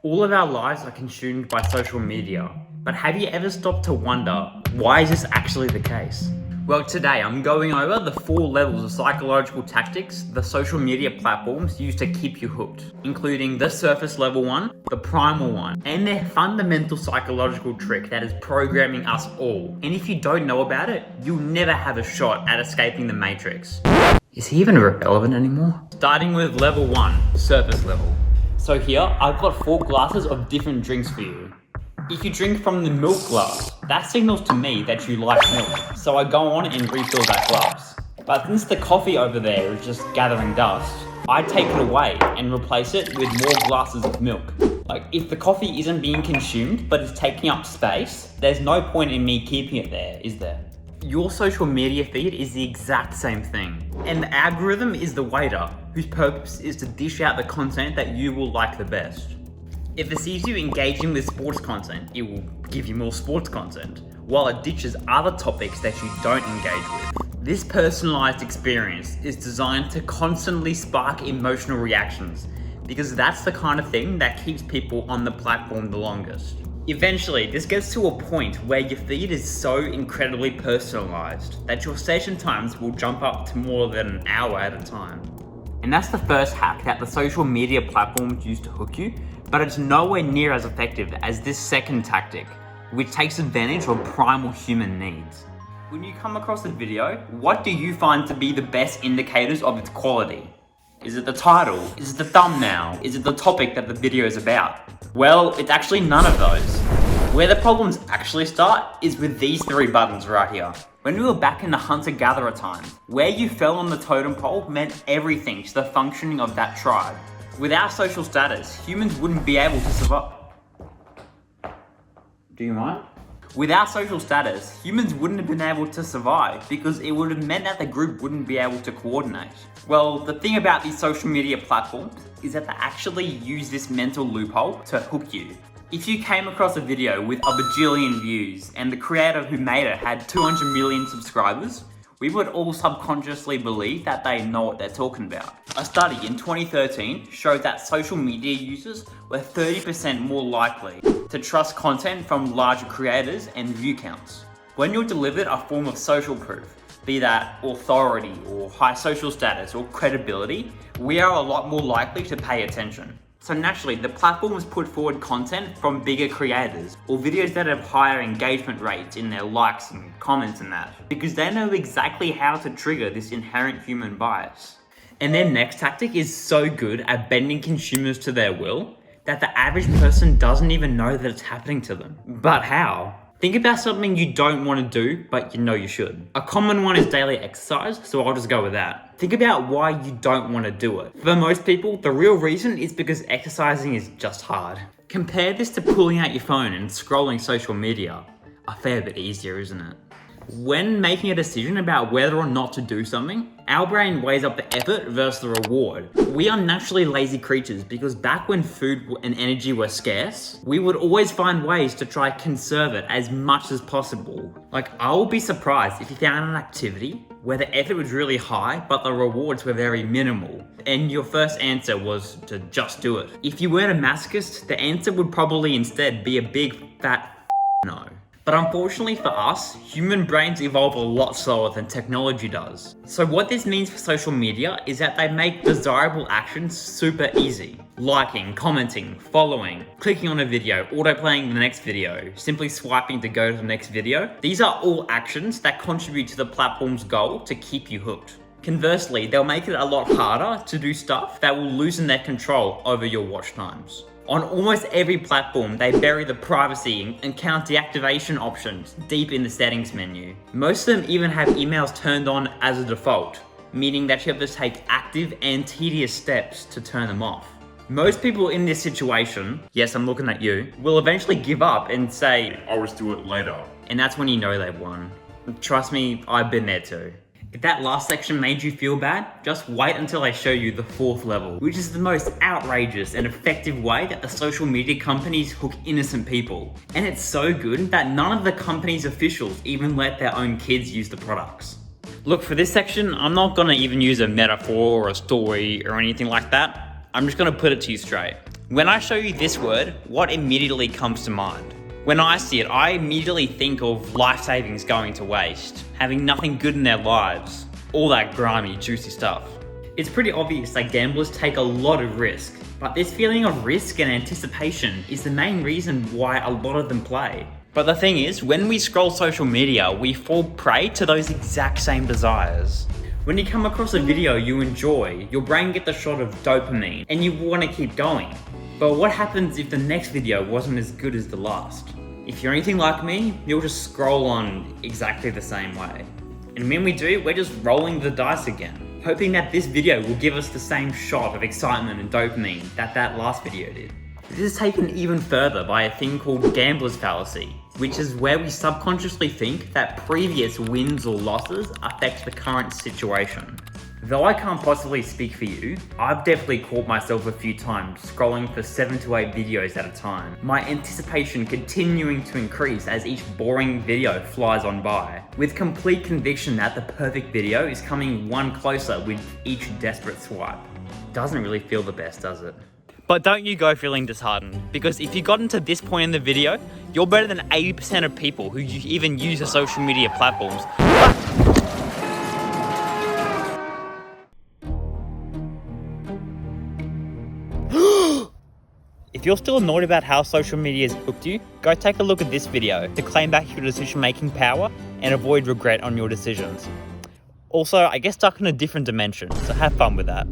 All of our lives are consumed by social media, but have you ever stopped to wonder, why is this actually the case? Well, today I'm going over the 4 levels of psychological tactics the social media platforms use to keep you hooked, including the surface level one, the primal one, and their fundamental psychological trick that is programming us all. And if you don't know about it, you'll never have a shot at escaping the matrix. Is he even relevant anymore? Starting with level 1, surface level. So here, I've got 4 glasses of different drinks for you. If you drink from the milk glass, that signals to me that you like milk. So I go on and refill that glass. But since the coffee over there is just gathering dust, I take it away and replace it with more glasses of milk. Like, if the coffee isn't being consumed, but is taking up space, there's no point in me keeping it there, is there? Your social media feed is the exact same thing. And the algorithm is the waiter, whose purpose is to dish out the content that you will like the best. If it sees you engaging with sports content, it will give you more sports content, while it ditches other topics that you don't engage with. This personalized experience is designed to constantly spark emotional reactions, because that's the kind of thing that keeps people on the platform the longest. Eventually, this gets to a point where your feed is so incredibly personalized that your session times will jump up to more than an hour at a time. And that's the first hack that the social media platforms use to hook you, but it's nowhere near as effective as this second tactic, which takes advantage of primal human needs. When you come across a video, what do you find to be the best indicators of its quality? Is it the title? Is it the thumbnail? Is it the topic that the video is about? Well, it's actually none of those. Where the problems actually start is with these 3 buttons right here. When we were back in the hunter-gatherer time, where you fell on the totem pole meant everything to the functioning of that tribe. Without social status, humans wouldn't be able to survive. Do you mind? Without social status, humans wouldn't have been able to survive because it would have meant that the group wouldn't be able to coordinate. Well, the thing about these social media platforms is that they actually use this mental loophole to hook you. If you came across a video with a bajillion views and the creator who made it had 200 million subscribers, we would all subconsciously believe that they know what they're talking about. A study in 2013 showed that social media users were 30% more likely to trust content from larger creators and view counts. When you're delivered a form of social proof, be that authority or high social status or credibility, we are a lot more likely to pay attention. So naturally, the platforms put forward content from bigger creators or videos that have higher engagement rates in their likes and comments and that, because they know exactly how to trigger this inherent human bias. And their next tactic is so good at bending consumers to their will that the average person doesn't even know that it's happening to them. But how? Think about something you don't want to do, but you know you should. A common one is daily exercise, so I'll just go with that. Think about why you don't want to do it. For most people, the real reason is because exercising is just hard. Compare this to pulling out your phone and scrolling social media. A fair bit easier, isn't it? When making a decision about whether or not to do something, our brain weighs up the effort versus the reward. We are naturally lazy creatures because back when food and energy were scarce, we would always find ways to try conserve it as much as possible. Like, I will be surprised if you found an activity where the effort was really high, but the rewards were very minimal, and your first answer was to just do it. If you weren't a masochist, the answer would probably instead be a big fat no. But unfortunately for us, human brains evolve a lot slower than technology does. So what this means for social media is that they make desirable actions super easy. Liking, commenting, following, clicking on a video, autoplaying the next video, simply swiping to go to the next video. These are all actions that contribute to the platform's goal to keep you hooked. Conversely, they'll make it a lot harder to do stuff that will loosen their control over your watch times. On almost every platform, they bury the privacy and count deactivation options deep in the settings menu. Most of them even have emails turned on as a default, meaning that you have to take active and tedious steps to turn them off. Most people in this situation, yes, I'm looking at you, will eventually give up and say, I'll just do it later. And that's when you know they've won. Trust me, I've been there too. If that last section made you feel bad, just wait until I show you the 4th level, which is the most outrageous and effective way that the social media companies hook innocent people. And it's so good that none of the company's officials even let their own kids use the products. Look, for this section, I'm not gonna even use a metaphor or a story or anything like that. I'm just gonna put it to you straight. When I show you this word, what immediately comes to mind? When I see it, I immediately think of life savings going to waste, having nothing good in their lives, all that grimy, juicy stuff. It's pretty obvious that gamblers take a lot of risk, but this feeling of risk and anticipation is the main reason why a lot of them play. But the thing is, when we scroll social media, we fall prey to those exact same desires. When you come across a video you enjoy, your brain gets a shot of dopamine and you want to keep going. But what happens if the next video wasn't as good as the last? If you're anything like me, you'll just scroll on exactly the same way. And when we do, we're just rolling the dice again, hoping that this video will give us the same shot of excitement and dopamine that last video did. This is taken even further by a thing called gambler's fallacy, which is where we subconsciously think that previous wins or losses affect the current situation. Though I can't possibly speak for you, I've definitely caught myself a few times scrolling for 7 to 8 videos at a time, my anticipation continuing to increase as each boring video flies on by, with complete conviction that the perfect video is coming one closer with each desperate swipe. Doesn't really feel the best, does it? But don't you go feeling disheartened, because if you gotten to this point in the video, you're better than 80% of people who even use the social media platforms. If you're still annoyed about how social media has hooked you, go take a look at this video to claim back your decision-making power and avoid regret on your decisions. Also, I guess stuck in a different dimension, so have fun with that.